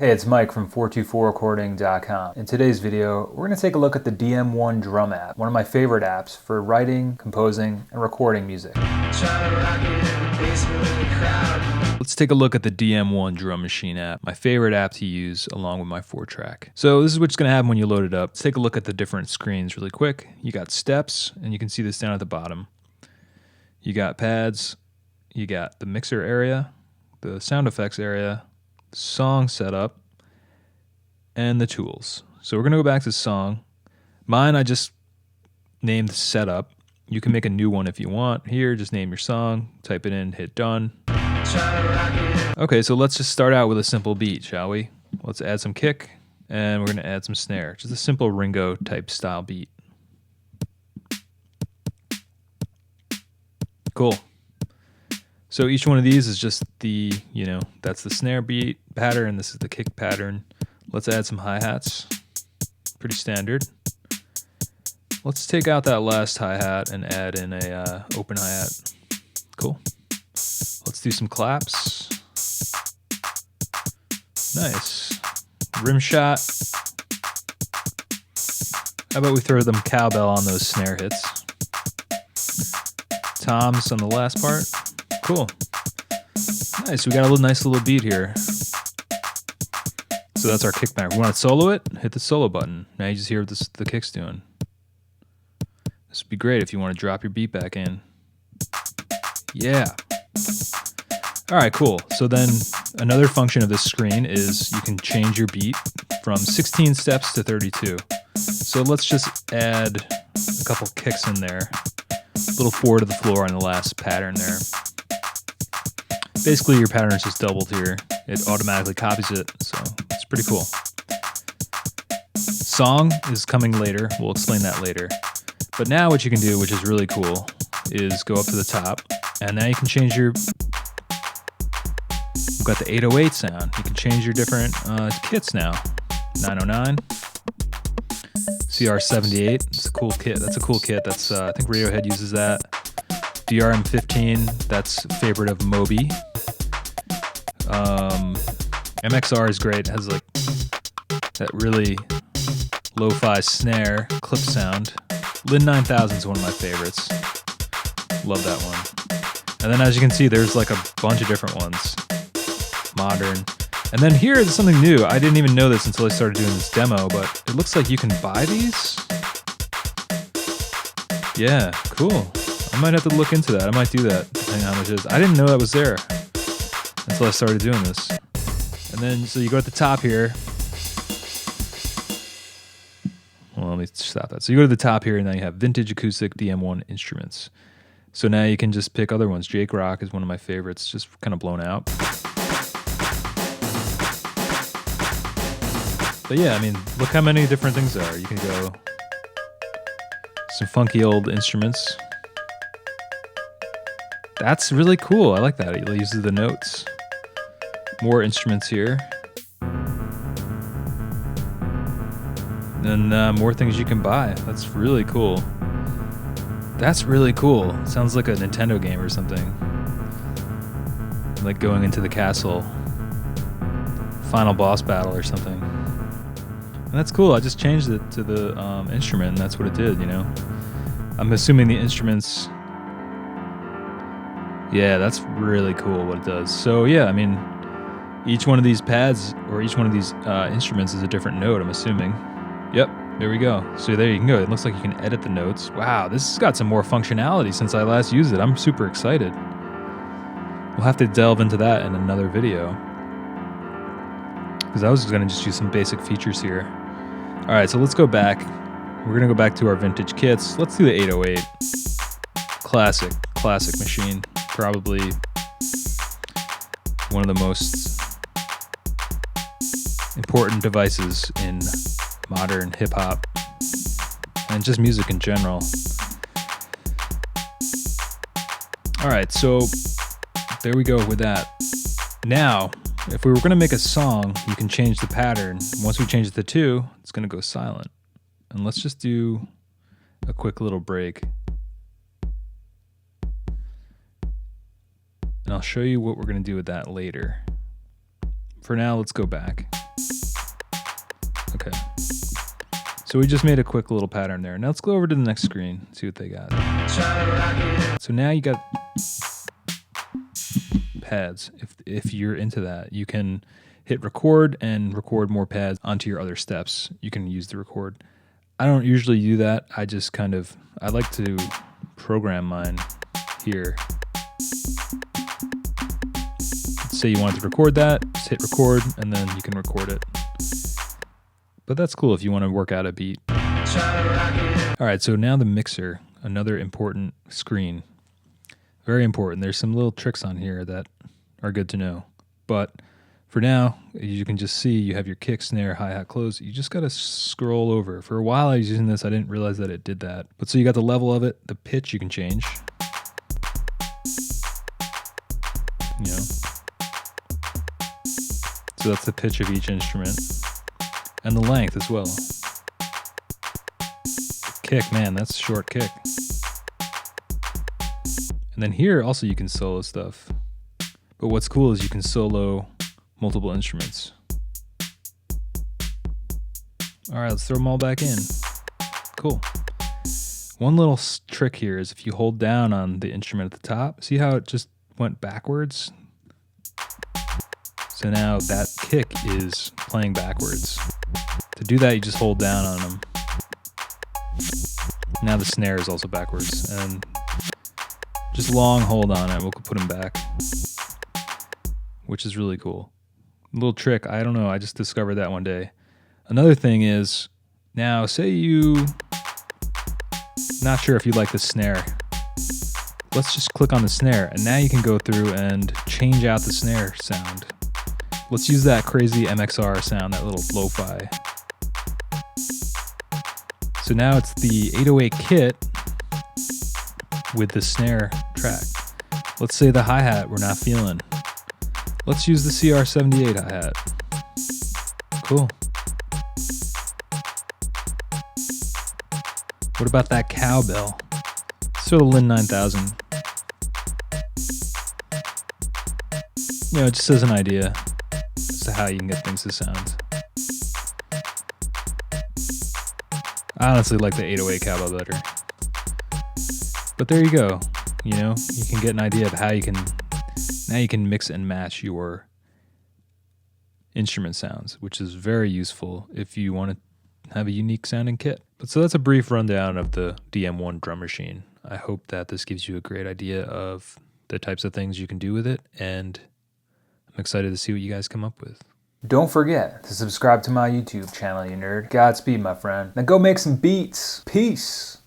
Hey, it's Mike from 424recording.com. In today's video, we're going to take a look at the DM1 drum app, one of my favorite apps for writing, composing, and recording music. Let's take a look at the DM1 drum machine app, my favorite app to use along with my 4-track. So this is what's going to happen when you load it up. Let's take a look at the different screens really quick. You got steps, and you can see this down at the bottom. You got pads, you got the mixer area, the sound effects area, song setup, and the tools. So we're going to go back to song. Mine I just named setup. You can make a new one if you want. Here, just name your song, type it in, hit done. Okay, so let's just start out with a simple beat, shall we? Let's add some kick, and we're going to add some snare. Just a simple Ringo type style beat. Cool. So each one of these is just the, that's the snare beat pattern. This is the kick pattern. Let's add some hi-hats. Pretty standard. Let's take out that last hi-hat and add in a open hi-hat. Cool. Let's do some claps. Nice. Rim shot. How about we throw them cowbell on those snare hits? Toms on the last part. Cool. Nice, we got a nice little beat here. So that's our kick pattern. We want to solo it? Hit the solo button. Now you just hear what the kick's doing. This would be great if you want to drop your beat back in. Yeah. All right, cool. So then another function of this screen is you can change your beat from 16 steps to 32. So let's just add a couple kicks in there. A little 4 to the floor on the last pattern there. Basically, your pattern is just doubled here. It automatically copies it, so it's pretty cool. Song is coming later. We'll explain that later. But now what you can do, which is really cool, is go up to the top, and now you can change your... We've got the 808 sound. You can change your different kits now. 909. CR78. It's a cool kit. That's a cool kit. That's I think Radiohead uses that. DRM15. That's a favorite of Moby. MXR is great. It has like that really lo-fi snare clip sound. Lin 9000 is one of my favorites. Love that one. And then as you can see, there's like a bunch of different ones. Modern. And then here is something new. I didn't even know this until I started doing this demo, but it looks like you can buy these. Yeah, cool. I might have to look into that. I might do that, depending on how much it is. I didn't know that was there until I started doing this. And then, so you go at the top here. Well, let me stop that. So you go to the top here, and now you have Vintage Acoustic DM1 Instruments. So now you can just pick other ones. Jake Rock is one of my favorites, just kind of blown out. But yeah, I mean, look how many different things there are. You can go some funky old instruments. That's really cool. I like that. It uses the notes. More instruments here. And more things you can buy. That's really cool. That's really cool. Sounds like a Nintendo game or something. Like going into the castle. Final boss battle or something. And that's cool. I just changed it to the instrument, and that's what it did, I'm assuming the instruments... Yeah, that's really cool what it does. So yeah, I mean, each one of these pads or each one of these instruments is a different note, I'm assuming. Yep, there we go. So there you can go. It looks like you can edit the notes. Wow, this has got some more functionality since I last used it. I'm super excited. We'll have to delve into that in another video, because I was going to just use some basic features here. All right, so let's go back. We're going to go back to our vintage kits. Let's do the 808. Classic machine. Probably one of the most important devices in modern hip-hop and just music in general. All right, so there we go with that. Now, if we were going to make a song, you can change the pattern. Once we change it to 2, it's going to go silent. And let's just do a quick little break. And I'll show you what we're going to do with that later. For now, let's go back. Okay. So we just made a quick little pattern there. Now let's go over to the next screen, see what they got. So now you got pads. If you're into that, you can hit record and record more pads onto your other steps. You can use the record. I don't usually do that. I just I like to program mine here. Let's say you wanted to record that, just hit record and then you can record it. But that's cool if you want to work out a beat. All right, so now the mixer, another important screen. Very important. There's some little tricks on here that are good to know. But for now, you can just see you have your kick, snare, hi-hat, close. You just got to scroll over. For a while I was using this, I didn't realize that it did that. But so you got the level of it, the pitch you can change. You know. So that's the pitch of each instrument. And the length as well. Kick, man, that's a short kick. And then here also you can solo stuff. But what's cool is you can solo multiple instruments. All right, let's throw them all back in. Cool. One little trick here is if you hold down on the instrument at the top, see how it just went backwards? So now that kick is playing backwards. To do that, you just hold down on them. Now the snare is also backwards, and just long hold on it. We'll put them back, which is really cool. A little trick. I don't know. I just discovered that one day. Another thing is, now say you not sure if you like the snare. Let's just click on the snare, and now you can go through and change out the snare sound. Let's use that crazy MXR sound, that little lo-fi. So now it's the 808 kit with the snare track. Let's say the hi-hat we're not feeling. Let's use the CR78 hi-hat. Cool. What about that cowbell? So the Lin 9000. You know, just as an idea as to how you can get things to sound. I honestly like the 808 cowbell better. But there you go. You know, you can get an idea of how you can, now you can mix and match your instrument sounds, which is very useful if you want to have a unique sounding kit. But so that's a brief rundown of the DM1 drum machine. I hope that this gives you a great idea of the types of things you can do with it, and I'm excited to see what you guys come up with. Don't forget to subscribe to my YouTube channel, you nerd. Godspeed, my friend. Now go make some beats. Peace.